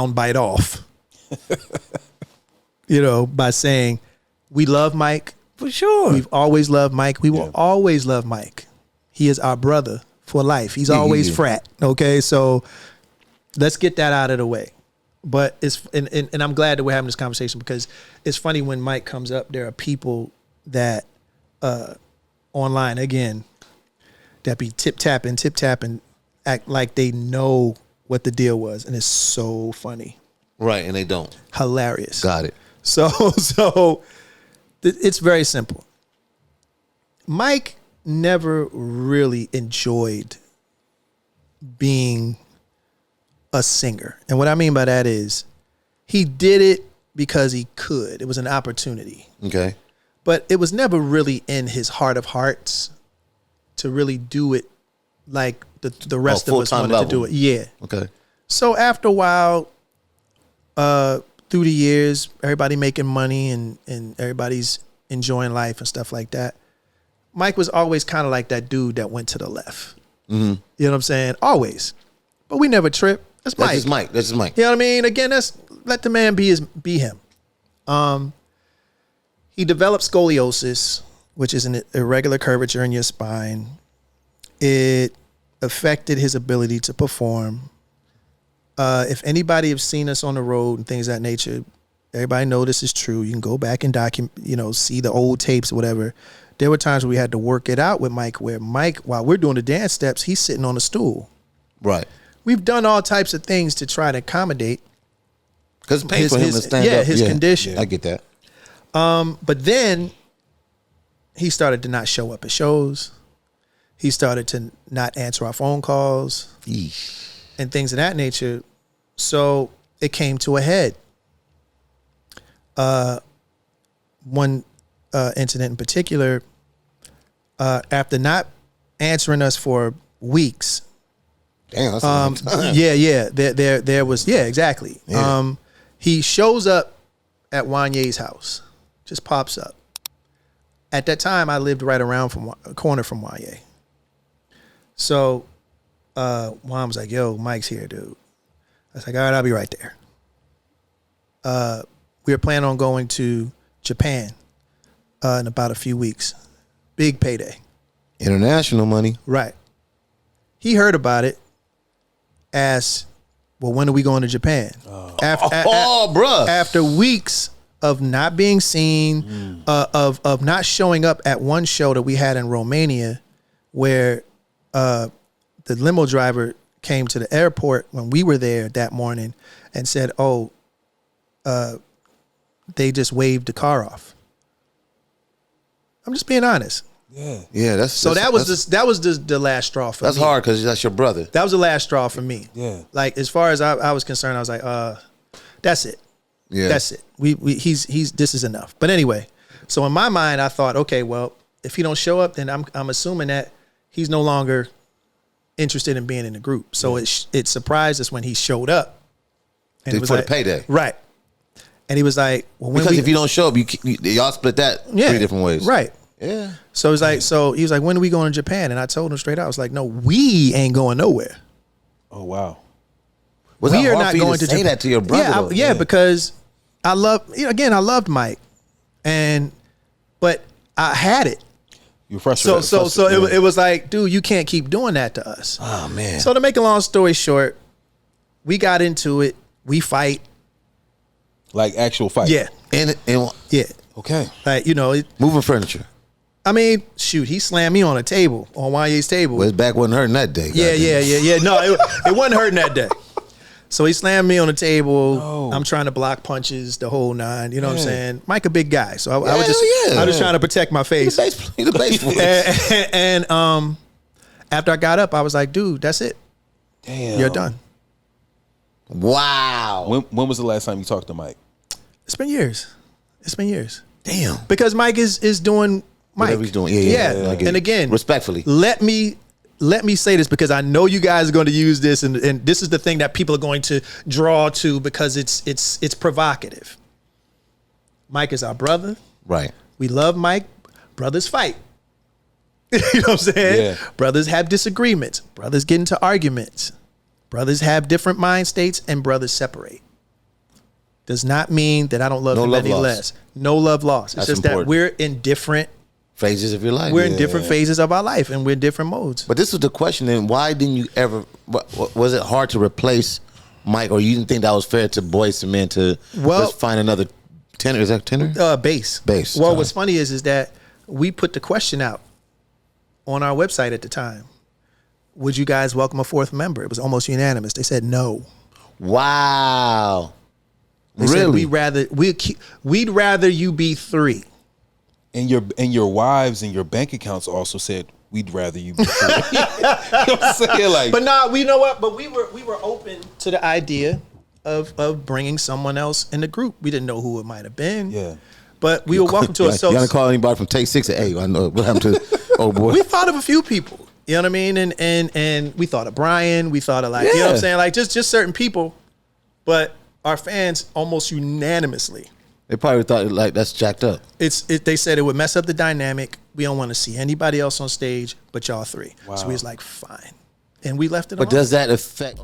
bite off. You know, by saying we love Mike. For sure. We've always loved Mike. We will always love Mike. He is our brother for life. He's always frat. Okay, so let's get that out of the way. But it's and I'm glad that we're having this conversation because it's funny when Mike comes up, there are people that online again that be tip tapping, act like they know what the deal was, and it's so funny. Right, and they don't. Hilarious. Got it. So it's very simple. Mike never really enjoyed being a singer. And what I mean by that is he did it because he could. It was an opportunity. Okay. But it was never really in his heart of hearts to really do it like the rest of us wanted to do it. Yeah. Okay. So after a while, through the years, everybody making money and everybody's enjoying life and stuff like that. Mike was always kind of like that dude that went to the left. Mm-hmm. You know what I'm saying? Always. But we never trip. That's Mike. That's just Mike. You know what I mean? Again, let the man be him. He developed scoliosis, which is an irregular curvature in your spine. It affected his ability to perform. If anybody have seen us on the road and things of that nature, everybody know this is true. You can go back and document, see the old tapes or whatever. There were times where we had to work it out with Mike, where Mike, while we're doing the dance steps, he's sitting on a stool. Right. We've done all types of things to try to accommodate. Because it's painful for him to stand up. His condition. Yeah, I get that. But then he started to not show up at shows. He started to not answer our phone calls. Eesh. And things of that nature. So it came to a head. One incident in particular, after not answering us for weeks. Damn, that's a long time. Yeah. There was, exactly. Yeah. He shows up at Wanye's house, just pops up. At that time, I lived right around from a corner from Wanye. So Juan was like, yo, Mike's here, dude. I was like, all right, I'll be right there. We were planning on going to Japan in about a few weeks. Big payday. International money. Right. He heard about it, asked, well, when are we going to Japan? Bruh. After weeks of not being seen, of not showing up at one show that we had in Romania, where the limo driver came to the airport when we were there that morning and said, they just waved the car off. I'm just being honest. Yeah. That was the last straw for me. That's hard because that's your brother. That was the last straw for me. Yeah. Like, as far as I was concerned, I was like, that's it. Yeah. That's it. He's this is enough. But anyway, so in my mind, I thought, okay, well, if he don't show up, then I'm assuming that he's no longer interested in being in the group. So it surprised us when he showed up. And it was for like, the payday. Right. And he was like, well, because if you don't show up, y'all split that 3 different ways. Right. Yeah. So he was like, when are we going to Japan? And I told him straight out, I was like, no, we ain't going nowhere. Oh, wow. Was we that are hard not for you going to say that to your brother? Yeah, because I loved Mike, but I had it. You're frustrated. So it was like, dude, you can't keep doing that to us. Oh man. So to make a long story short, we got into it. We fight. Like actual fight. Yeah. And Yeah. Okay. Like, moving furniture. I mean, shoot, he slammed me on a table, on Wanye's table. Well, his back wasn't hurting that day. Yeah. No, it wasn't hurting that day. So he slammed me on the table. Oh. I'm trying to block punches, the whole nine. You know what I'm saying? Mike a big guy, so I was just trying to protect my face. He's the base voice. and after I got up, I was like, dude, that's it. Damn. You're done. Wow. When was the last time you talked to Mike? It's been years. Damn. Because Mike is doing Mike. Whatever he's doing. Yeah. And again, respectfully, let me say this, because I know you guys are going to use this, and this is the thing that people are going to draw to because it's provocative. Mike is our brother. Right. We love Mike. Brothers fight. You know what I'm saying? Yeah. Brothers have disagreements. Brothers get into arguments. Brothers have different mind states, and brothers separate. does not mean that I don't love him any less. No love lost. It's just that we're in different phases of your life. We're in different phases of our life, and we're in different modes. But this was the question, then why didn't you ever, was it hard to replace Mike, or you didn't think that was fair to BoysIIMen to let's find another tenor? Is that tenor? Bass. Bass. Well, what's funny is that we put the question out on our website at the time. Would you guys welcome a fourth member? It was almost unanimous. They said no. Wow. They Really? said we'd rather you be 3. And your wives and your bank accounts also said we'd rather you be 3. You know what I'm saying? Like, but nah, we know what? But we were open to the idea of bringing someone else in the group. We didn't know who it might have been. Yeah. But we were welcome to You gotta call anybody from Take 6 and hey, I know what happened to oh boy. We thought of a few people. You know what I mean? And we thought of Brian. We thought of you know what I'm saying? Like just certain people. But our fans almost unanimously. They probably thought like that's jacked up. They said it would mess up the dynamic. We don't want to see anybody else on stage but y'all 3. Wow. So we was like, fine. And we left it alone. But does that affect